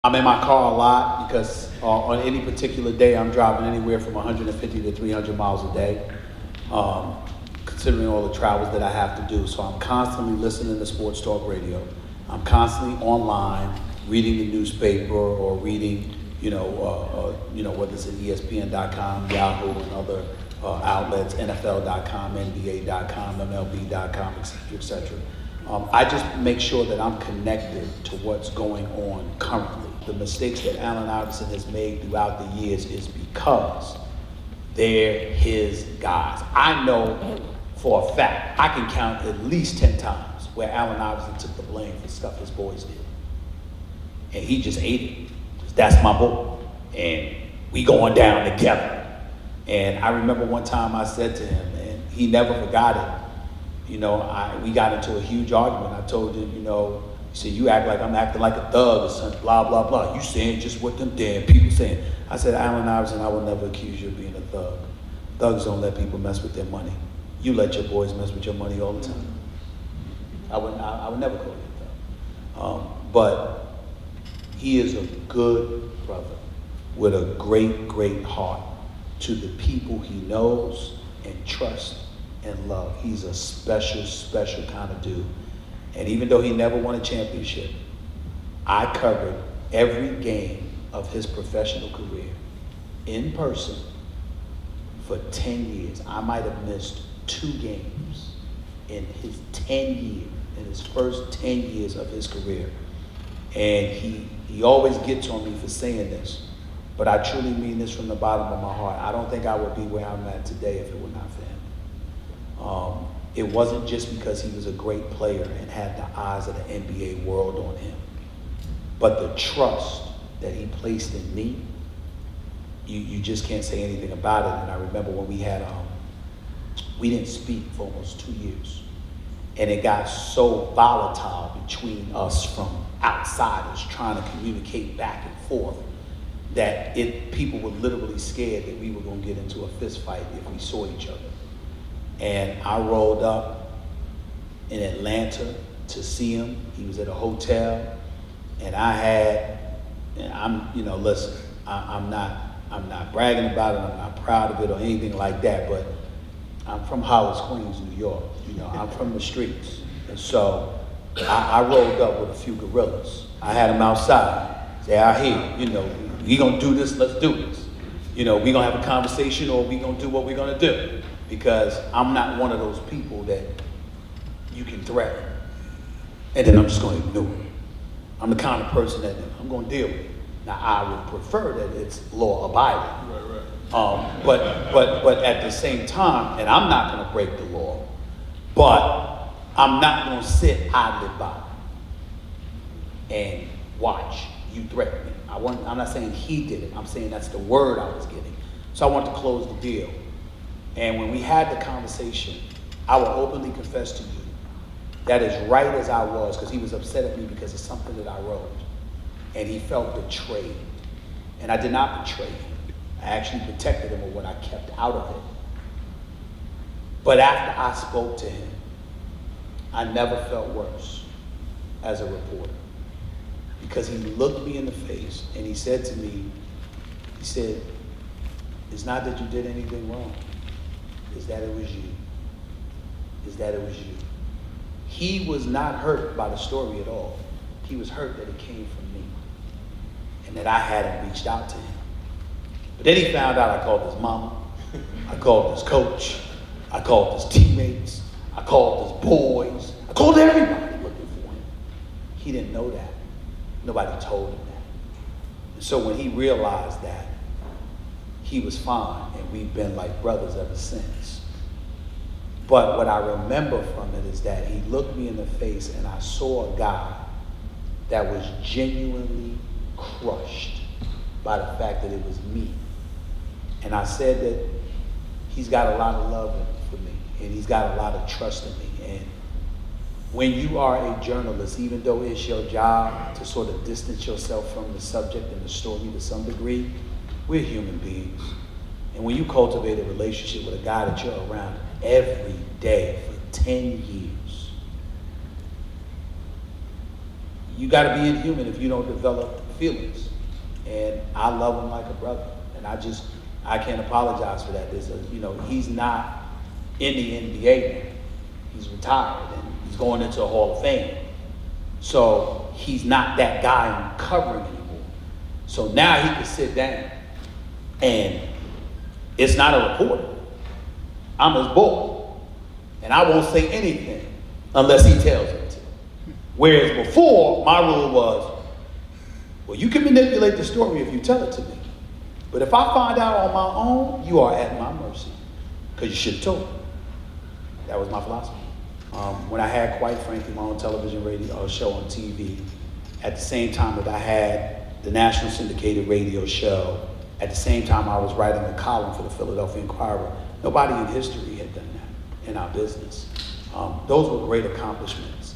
I'm in my car a lot because on any particular day I'm driving anywhere from 150 to 300 miles a day, considering all the travels that I have to do. So I'm constantly listening to sports talk radio. I'm constantly online, reading the newspaper or reading, whether it's at ESPN.com, Yahoo, and other outlets, NFL.com, NBA.com, MLB.com, et cetera, et cetera. I just make sure that I'm connected to what's going on currently. The mistakes that Allen Iverson has made throughout the years is because they're his guys. I know for a fact, I can count at least 10 times where Allen Iverson took the blame for stuff his boys did. And he just ate it. That's my boy. And we going down together. And I remember one time I said to him, and he never forgot it. We got into a huge argument. I told him, he said, you act like I'm acting like a thug or something, blah, blah, blah. You saying just what them damn people saying. I said, Allen Iverson, I will never accuse you of being a thug. Thugs don't let people mess with their money. You let your boys mess with your money all the time. I would never call you a thug. But he is a good brother with a great, great heart to the people he knows and trusts and love. He's a special, special kind of dude. And even though he never won a championship, I covered every game of his professional career in person for 10 years. I might have missed 2 games in his first 10 years of his career. And he always gets on me for saying this, but I truly mean this from the bottom of my heart. I don't think I would be where I'm at today if it were not for him. It wasn't just because he was a great player and had the eyes of the NBA world on him, but the trust that he placed in me, you just can't say anything about it. And I remember when we didn't speak for almost 2 years. And it got so volatile between us from outsiders trying to communicate back and forth that people were literally scared that we were going to get into a fist fight if we saw each other. And I rolled up in Atlanta to see him. He was at a hotel, and listen, I'm not bragging about it. I'm not proud of it or anything like that, but I'm from Hollis, Queens, New York. I'm from the streets. And so I rolled up with a few gorillas. I had them outside. Say, out here, we gonna do this, let's do this. We gonna have a conversation or we gonna do what we're gonna do. Because I'm not one of those people that you can threaten and then I'm just gonna ignore it. I'm the kind of person that I'm gonna deal with it. Now I would prefer that it's law abiding. Right. But at the same time, and I'm not gonna break the law, but I'm not gonna sit idly by and watch you threaten me. I'm not saying he did it. I'm saying that's the word I was getting. So I want to close the deal. And when we had the conversation, I will openly confess to you that as right as I was, because he was upset at me because of something that I wrote, and he felt betrayed. And I did not betray him. I actually protected him with what I kept out of it. But after I spoke to him, I never felt worse as a reporter. Because he looked me in the face and he said to me, he said, it's not that you did anything wrong. It's that it was you. It's that it was you. He was not hurt by the story at all. He was hurt that it came from me and that I hadn't reached out to him. But then he found out I called his mama, I called his coach, I called his teammates, I called his boys, I called everybody looking for him. He didn't know that. Nobody told him that. And so when he realized that, he was fine, and we've been like brothers ever since. But what I remember from it is that he looked me in the face and I saw a guy that was genuinely crushed by the fact that it was me. And I said that he's got a lot of love for me, and he's got a lot of trust in me. And when you are a journalist, even though it's your job to sort of distance yourself from the subject and the story to some degree, we're human beings. And when you cultivate a relationship with a guy that you're around every day for 10 years, you gotta be inhuman if you don't develop feelings. And I love him like a brother. And I can't apologize for that. He's not in the NBA now. He's retired and he's going into a Hall of Fame. So he's not that guy I'm covering anymore. So now he can sit down and it's not a reporter. I'm his boy. And I won't say anything unless he tells me to. Whereas before, my rule was, well, you can manipulate the story if you tell it to me. But if I find out on my own, you are at my mercy. Because you should have told me. That was my philosophy. When I had, quite frankly, my own television radio show on TV, at the same time that I had the national syndicated radio show, at the same time I was writing a column for the Philadelphia Inquirer, nobody in history had done that in our business. Those were great accomplishments.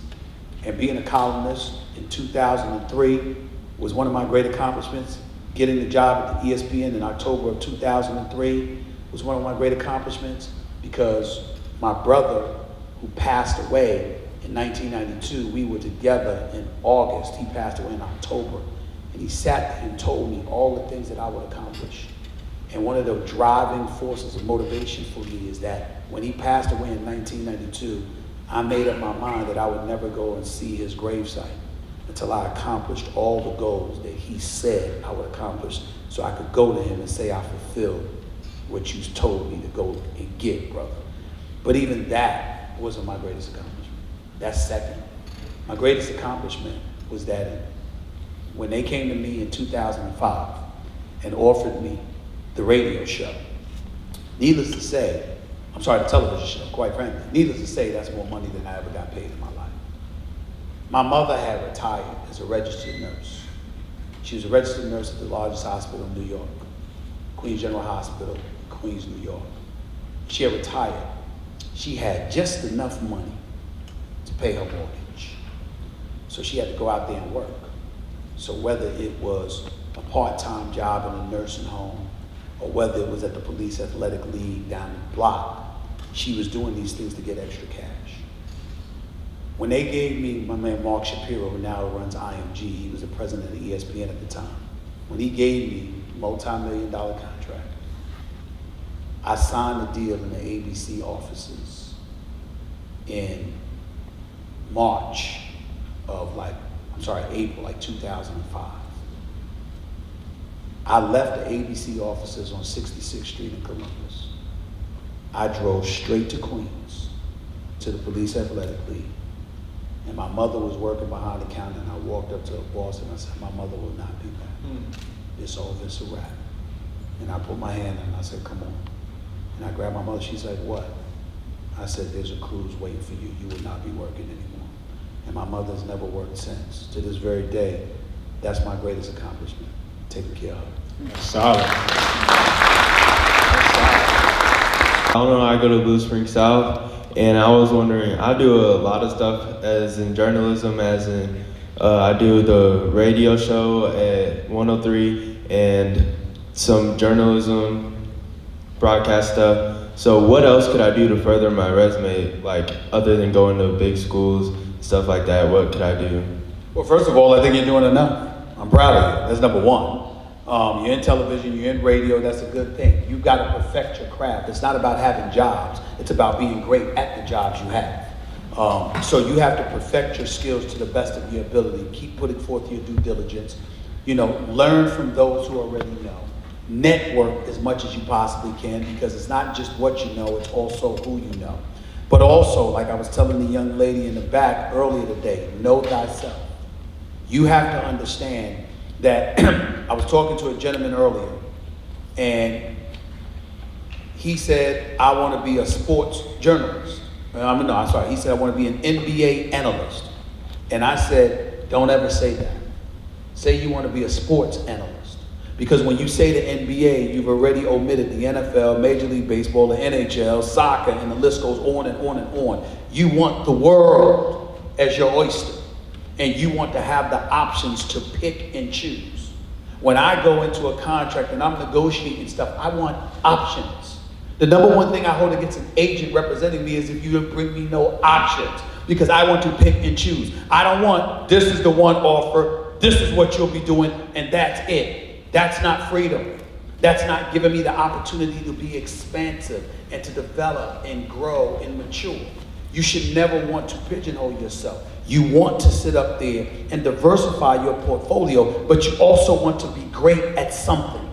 And being a columnist in 2003 was one of my great accomplishments. Getting the job at the ESPN in October of 2003 was one of my great accomplishments, because my brother, who passed away in 1992, we were together in August. He passed away in October. And he sat there and told me all the things that I would accomplish. And one of the driving forces of motivation for me is that when he passed away in 1992, I made up my mind that I would never go and see his gravesite until I accomplished all the goals that he said I would accomplish, so I could go to him and say I fulfilled what you told me to go and get, brother. But even that wasn't my greatest accomplishment. That's second. My greatest accomplishment was that when they came to me in 2005 and offered me the radio show, needless to say, I'm sorry, the television show, quite frankly, needless to say, that's more money than I ever got paid in my life. My mother had retired as a registered nurse. She was a registered nurse at the largest hospital in New York, Queens General Hospital, Queens, New York. She had retired. She had just enough money to pay her mortgage. So she had to go out there and work. So whether it was a part-time job in a nursing home, or whether it was at the police athletic league down the block, she was doing these things to get extra cash. When they gave me, my man Mark Shapiro, who now runs IMG, he was the president of ESPN at the time. When he gave me a multi-million-dollar contract, I signed a deal in the ABC offices in April 2005. I left the ABC offices on 66th Street in Columbus. I drove straight to Queens, to the Police Athletic League. And my mother was working behind the counter, and I walked up to her boss and I said, my mother will not be back. It's over, it's a wrap. And I put my hand in and I said, come on. And I grabbed my mother, she's like, what? I said, there's a cruise waiting for you. You will not be working anymore. And my mother's never worked since. To this very day, that's my greatest accomplishment, taking care of her. Solid. I don't know, I go to Blue Spring South, and I was wondering, I do a lot of stuff as in journalism, as in I do the radio show at 103 and some journalism, broadcast stuff. So what else could I do to further my resume, like other than going to big schools, stuff like that? What could I do? Well, first of all, I think you're doing enough. I'm proud of you. That's number one. You're in television, you're in radio, that's a good thing. You've got to perfect your craft. It's not about having jobs, it's about being great at the jobs you have. So you have to perfect your skills to the best of your ability. Keep putting forth your due diligence. Learn from those who already know. Network as much as you possibly can, because it's not just what you know, it's also who you know. But also, like I was telling the young lady in the back earlier today, know thyself. You have to understand that I was talking to a gentleman earlier, and he said, I want to be a sports journalist. He said, I want to be an NBA analyst. And I said, don't ever say that. Say you want to be a sports analyst. Because when you say the NBA, you've already omitted the NFL, Major League Baseball, the NHL, soccer, and the list goes on and on and on. You want the world as your oyster. And you want to have the options to pick and choose. When I go into a contract and I'm negotiating stuff, I want options. The number one thing I hold against an agent representing me is if you bring me no options, because I want to pick and choose. I don't want, this is the one offer, this is what you'll be doing, and that's it. That's not freedom. That's not giving me the opportunity to be expansive and to develop and grow and mature. You should never want to pigeonhole yourself. You want to sit up there and diversify your portfolio, but you also want to be great at something.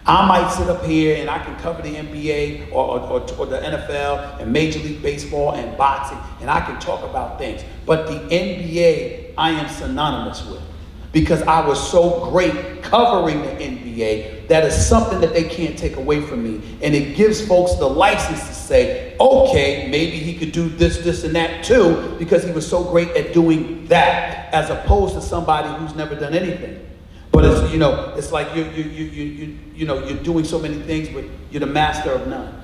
I might sit up here and I can cover the NBA or the NFL and Major League Baseball and boxing, and I can talk about things. But the NBA, I am synonymous with, because I was so great covering the NBA. That is something that they can't take away from me. And it gives folks the license to say, okay, maybe he could do this, this, and that too, because he was so great at doing that, as opposed to somebody who's never done anything. But it's, you know, it's like you're doing so many things, but you're the master of none.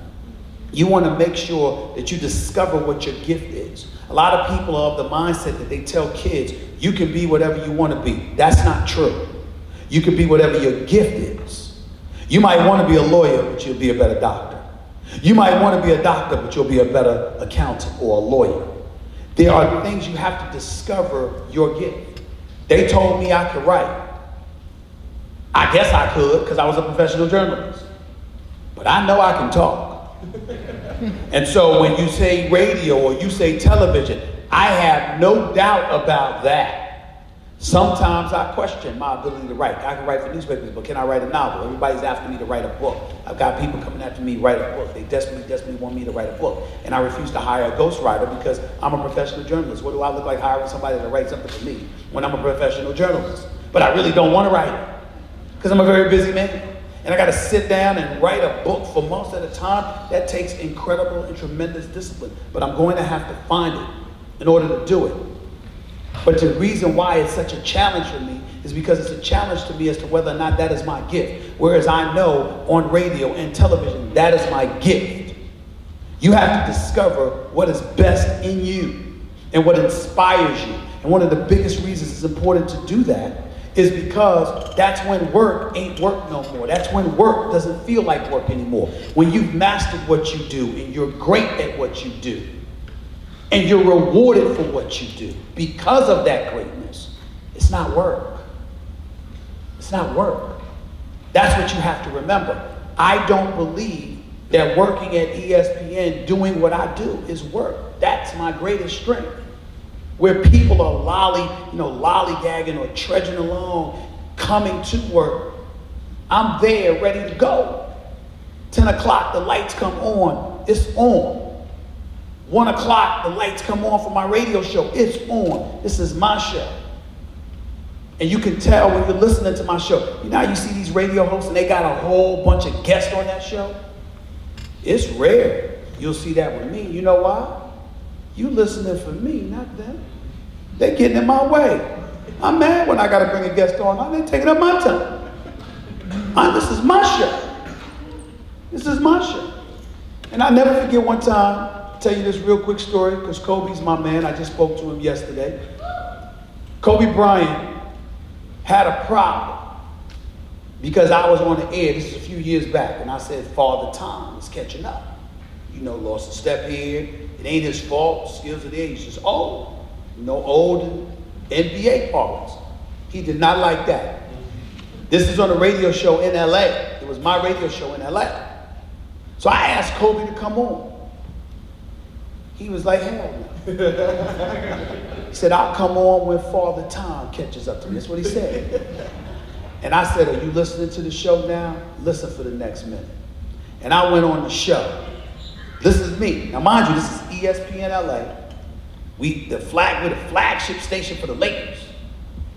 You want to make sure that you discover what your gift is. A lot of people are of the mindset that they tell kids, you can be whatever you want to be. That's not true. You can be whatever your gift is. You might want to be a lawyer, but you'll be a better doctor. You might want to be a doctor, but you'll be a better accountant or a lawyer. There are things you have to discover your gift. They told me I could write. I guess I could, because I was a professional journalist. But I know I can talk. And so when you say radio or you say television, I have no doubt about that. Sometimes I question my ability to write. I can write for newspapers, but can I write a novel? Everybody's after me to write a book. I've got people coming after me to write a book. They desperately want me to write a book. And I refuse to hire a ghostwriter because I'm a professional journalist. What do I look like hiring somebody to write something for me when I'm a professional journalist? But I really don't want to write it because I'm a very busy man. And I got to sit down and write a book for months at a time. That takes incredible and tremendous discipline. But I'm going to have to find it in order to do it. But the reason why it's such a challenge for me is because it's a challenge to me as to whether or not that is my gift. Whereas I know on radio and television, that is my gift. You have to discover what is best in you and what inspires you. And one of the biggest reasons it's important to do that is because that's when work ain't work no more. That's when work doesn't feel like work anymore. When you've mastered what you do and you're great at what you do, and you're rewarded for what you do because of that greatness, it's not work. It's not work. That's what you have to remember. I don't believe that working at ESPN, doing what I do, is work. That's my greatest strength. Where people are lollygagging or trudging along, coming to work, I'm there ready to go. 10 o'clock, the lights come on, it's on. 1 o'clock, the lights come on for my radio show, it's on. This is my show. And you can tell when you're listening to my show. You know how you see these radio hosts and they got a whole bunch of guests on that show? It's rare you'll see that with me. You know why? You listening for me, not them. They're getting in my way. I'm mad when I got to bring a guest on. They're taking up my time. This is my show. This is my show. And I never forget one time, I'll tell you this real quick story, because Kobe's my man. I just spoke to him yesterday. Kobe Bryant had a problem because I was on the air. This is a few years back. And I said, Father Time is catching up. You know, lost a step here. It ain't his fault. Skills are there. He's just old. You know, old in NBA parlance. He did not like that. This is on a radio show in LA. It was my radio show in LA. So I asked Kobe to come on. He was like, hell no. He said, I'll come on when Father Time catches up to me. That's what he said. And I said, are you listening to the show now? Listen for the next minute. And I went on the show. This is me. Now, mind you, this is ESPN LA. We're the flagship station for the Lakers.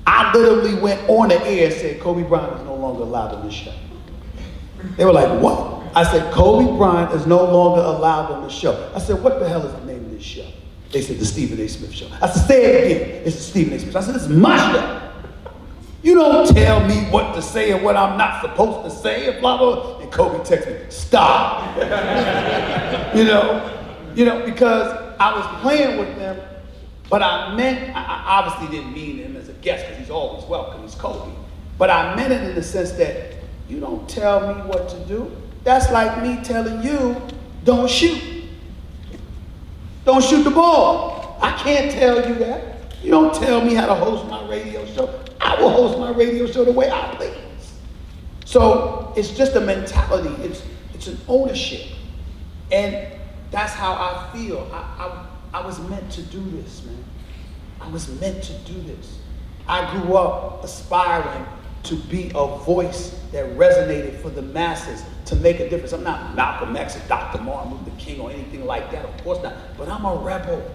I literally went on the air and said, Kobe Bryant is no longer allowed on this show. They were like, what? I said, Kobe Bryant is no longer allowed on the show. I said, what the hell is the name of this show? They said, the Stephen A. Smith Show. I said, say it again. It's the Stephen A. Smith Show. I said, this is my show. You don't tell me what to say and what I'm not supposed to say and blah, blah. And Kobe texted me, stop. you know, because I was playing with them, but I obviously didn't mean him as a guest because he's always welcome, he's Kobe. But I meant it in the sense that you don't tell me what to do. That's like me telling you, don't shoot. Don't shoot the ball. I can't tell you that. You don't tell me how to host my radio show. I I will host my radio show the way I please. So it's just a mentality. It's an ownership. And that's how I feel. I was meant to do this, man. I was meant to do this. I grew up aspiring to be a voice that resonated for the masses, to make a difference. I'm not Malcolm X or Dr. Martin Luther King or anything like that, of course not. But I'm a rebel.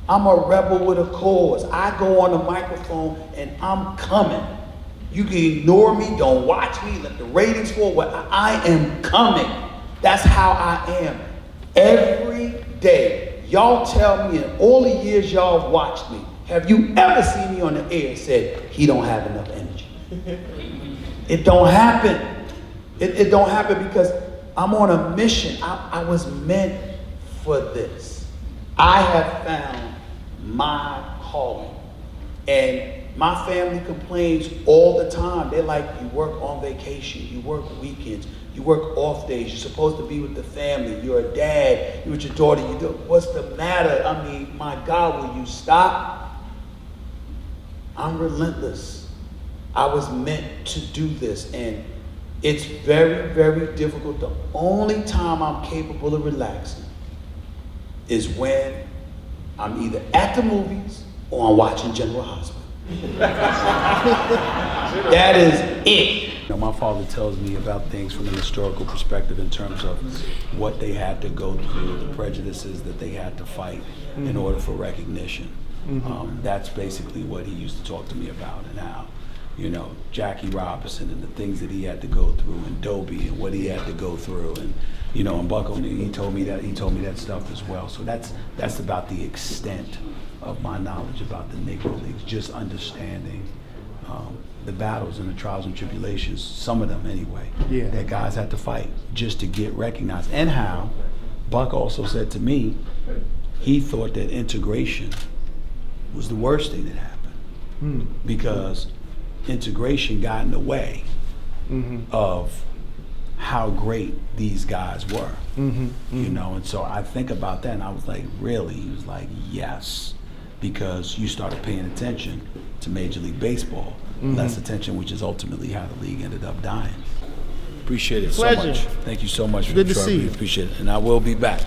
I'm a rebel with a cause. I go on the microphone and I'm coming. You can ignore me, don't watch me, let the ratings fall. I am coming. That's how I am. Every day, y'all tell me in all the years y'all have watched me, have you ever seen me on the air and said, he don't have enough energy? It don't happen. It don't happen because I'm on a mission. I was meant for this. I have found my calling. And my family complains all the time. They're like, you work on vacation, you work weekends, you work off days, you're supposed to be with the family, you're a dad, you're with your daughter, you do. What's the matter? I mean, my God, will you stop? I'm relentless. I was meant to do this, and it's very, very difficult. The only time I'm capable of relaxing is when I'm either at the movies or I'm watching General Hospital. That is it. You know, my father tells me about things from an historical perspective in terms of what they had to go through, the prejudices that they had to fight in order for recognition. That's basically what he used to talk to me about, and how, you know, Jackie Robinson and the things that he had to go through, and Dobie and what he had to go through, and you know, and Buck O'Neil, he told me that stuff as well. So that's about the extent of my knowledge about the Negro Leagues, just understanding the battles and the trials and tribulations, some of them anyway, that guys had to fight just to get recognized. And how Buck also said to me, he thought that integration was the worst thing that happened, because integration got in the way of how great these guys were. You know, and so I think about that and I was like, really? He was like, yes, because you started paying attention to Major League Baseball, less attention, which is ultimately how the league ended up dying. Appreciate it so much. Thank you so much. Good to see you. Appreciate it, and I will be back.